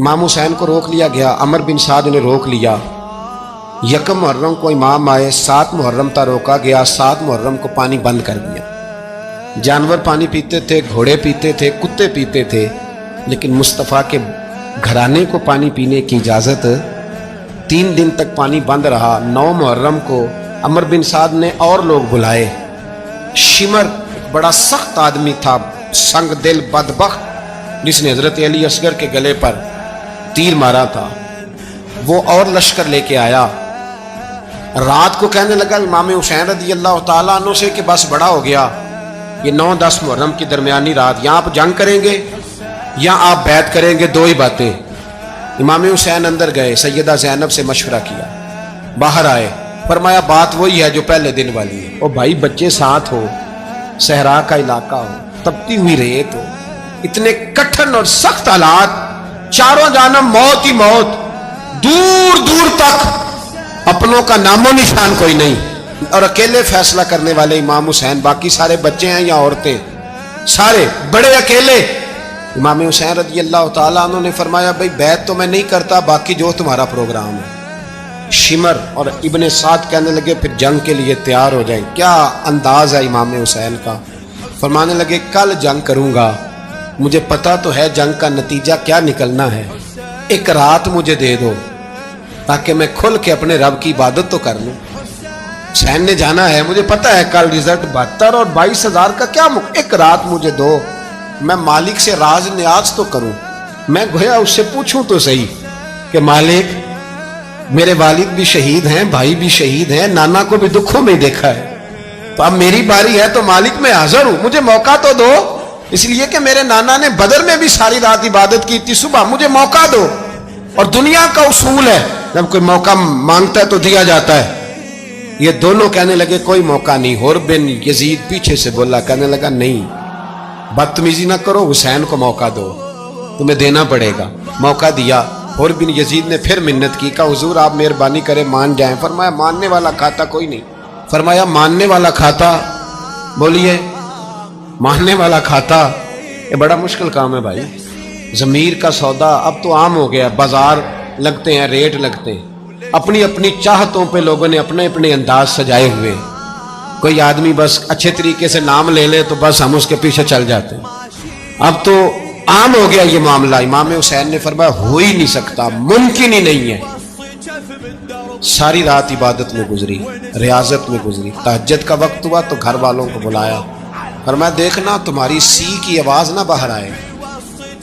इमाम हुसैन को रोक लिया गया, अमर बिन साद ने रोक लिया। यकम मुहर्रम को इमाम आए, 7 मुहर्रम तक रोका गया, 7 मुहर्रम को पानी बंद कर दिया। जानवर पानी पीते थे, घोड़े पीते थे, कुत्ते पीते थे, लेकिन मुस्तफ़ा के घराने को पानी पीने की इजाज़त। 3 दिन तक पानी बंद रहा। 9 मुहर्रम को अमर बिन साद ने और लोग बुलाए। शिमर बड़ा सख्त आदमी था, संग दिल बदबख्त, जिसने हजरत अली असगर के गले पर तीर मारा था, वो और लश्कर लेके आया। रात को कहने लगा इमाम हुसैन रज़ी अल्लाह ताला अन्हु से कि बस बड़ा हो गया, ये 9-10 मुहर्रम की दरमियानी रात, यहाँ आप जंग करेंगे या आप बैत करेंगे, 2 ही बातें। इमाम हुसैन अंदर गए, सैयदा ज़ैनब से मशवरा किया, बाहर आए, फरमाया बात वही है जो पहले दिन वाली है। ओ भाई, बच्चे साथ हो, सहरा का इलाका हो, तपती हुई रेत हो, इतने कठिन और सख्त हालात, चारों जानब मौत ही मौत, दूर दूर तक अपनों का नामो निशान कोई नहीं, और अकेले फैसला करने वाले इमाम हुसैन, बाकी सारे बच्चे हैं या औरतें, सारे बड़े अकेले। इमाम हुसैन रज़ी अल्लाह ताला अन्हु ने फरमाया भाई बैत तो मैं नहीं करता, बाकी जो तुम्हारा प्रोग्राम है। शिमर और इब्ने साद कहने लगे फिर जंग के लिए तैयार हो जाए। क्या अंदाज है इमाम हुसैन का। फरमाने लगे कल जंग करूंगा, मुझे पता तो है जंग का नतीजा क्या निकलना है, एक रात मुझे दे दो ताकि मैं खुल के अपने रब की इबादत तो कर लूं। हुसैन ने जाना है, मुझे पता है कल रिजल्ट 72 और 22,000 का क्या एक रात मुझे दो, मैं मालिक से राज न्याज तो करूं, मैं गोया उससे पूछूं तो सही कि मालिक मेरे वालिद भी शहीद हैं, भाई भी शहीद हैं, नाना को भी दुखों में देखा है, तो अब मेरी बारी है, तो मालिक मैं हाजिर हूं, मुझे मौका तो दो, इसलिए कि मेरे नाना ने बदर में भी सारी रात इबादत की थी, सुबह मुझे मौका दो। और दुनिया का उसूल है जब कोई मौका मांगता है तो दिया जाता है। ये दोनों कहने लगे कोई मौका नहीं। हुर बिन यजीद पीछे से बोला, कहने लगा नहीं, बदतमीजी ना करो, हुसैन को मौका दो, तुम्हें देना पड़ेगा। मौका दिया। हुर बिन यजीद ने फिर मिन्नत की, कहा हुजूर आप मेहरबानी करें मान जाएं। फरमाया मानने वाला खाता कोई नहीं। फरमाया मानने वाला खाता, बोलिए मानने वाला खाता, ये बड़ा मुश्किल काम है भाई। ज़मीर का सौदा अब तो आम हो गया, बाजार लगते हैं, रेट लगते हैं, अपनी अपनी चाहतों पे लोगों ने अपने अपने अंदाज सजाए हुए। कोई आदमी बस अच्छे तरीके से नाम ले ले तो बस हम उसके पीछे चल जाते हैं। अब तो आम हो गया ये मामला। इमाम हुसैन ने फरमाया हो ही नहीं सकता, मुमकिन ही नहीं है। सारी रात इबादत में गुजरी, रियाजत में गुजरी। तहज्जुद का वक्त हुआ तो घर वालों को बुलाया, फरमाया देखना तुम्हारी सी की आवाज ना बाहर आए,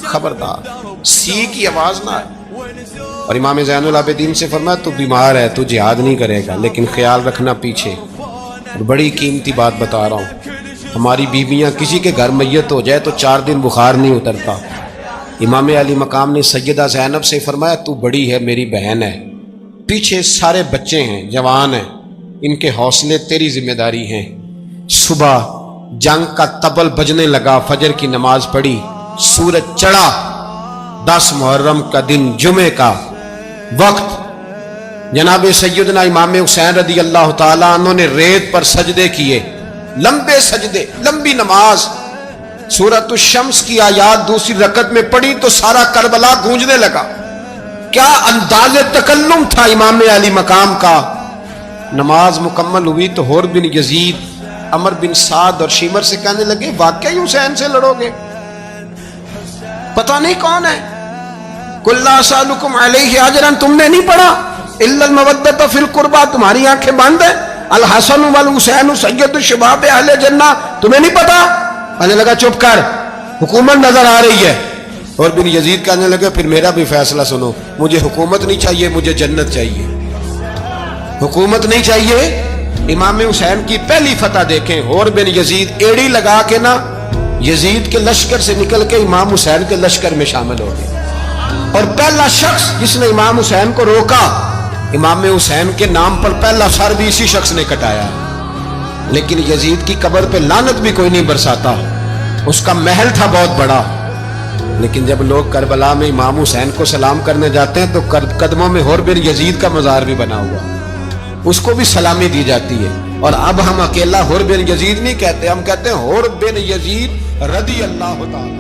खबरदार सी की आवाज ना आए। और इमाम ज़ैनुल आबिदीन से फरमाया तू बीमार है, तू जिहाद नहीं करेगा, लेकिन ख्याल रखना पीछे। और बड़ी कीमती बात बता रहा हूँ, हमारी बीवियाँ किसी के घर मैयत हो जाए तो 4 दिन बुखार नहीं उतरता। इमाम अली मकाम ने सैयदा ज़ैनब से फरमाया तू बड़ी है, मेरी बहन है, पीछे सारे बच्चे हैं, जवान हैं, इनके हौसले तेरी जिम्मेदारी हैं। सुबह जंग का तबल बजने लगा, फजर की नमाज पढ़ी, सूरज चढ़ा, 10 मुहर्रम का दिन, जुमे का वक्त। जनाब सैयदना इमाम हुसैन रज़ी अल्लाह ताला अन्हु ने रेत पर सजदे किए, लंबे सजदे, लंबी नमाज। सूरत शम्स की आयात दूसरी रकत में पढ़ी तो सारा करबला गूंजने लगा। क्या अंदाज़े तकल्लुम था इमाम अली मकाम का। नमाज मुकम्मल हुई तो हुर बिन यजीद, अमर बिन साद और शिमर से कहने लगे वाकई हुसैन से लड़ोगे, पता नहीं कौन है। कुल्ला असअलुकुम अलैहि अजरन, तुमने नहीं पढ़ा, इल्लल मवद्दत फिल कुर्बा, तुम्हारी आंखें बंद है। अल हसन वल हुसैन सय्यदु शबाब अहले जन्नह, तुम्हें नहीं पता। कहने लगा चुप कर, हुकूमत नजर आ रही है। और बिन यजीद कहने लगे फिर मेरा भी फैसला सुनो, मुझे हुकूमत नहीं चाहिए, मुझे जन्नत चाहिए, हुकूमत नहीं चाहिए। इमाम हुसैन की पहली फतह देखें, और बिन यजीद एड़ी लगा के ना यजीद के लश्कर से निकल के इमाम हुसैन के लश्कर में शामिल हो गए। और पहला शख्स जिसने इमाम हुसैन को रोका, इमाम हुसैन के नाम पर पहला सर भी इसी शख्स ने कटाया। लेकिन यजीद की कब्र पे लानत भी कोई नहीं बरसाता, उसका महल था बहुत बड़ा। लेकिन जब लोग करबला में इमाम हुसैन को सलाम करने जाते हैं तो कदमों में हुर बिन यजीद का मज़ार भी बना हुआ, उसको भी सलामी दी जाती है। और अब हम अकेला हुर बिन यजीद नहीं कहते, हम कहते हैं हुर बिन यजीद रज़ी अल्लाह ताला।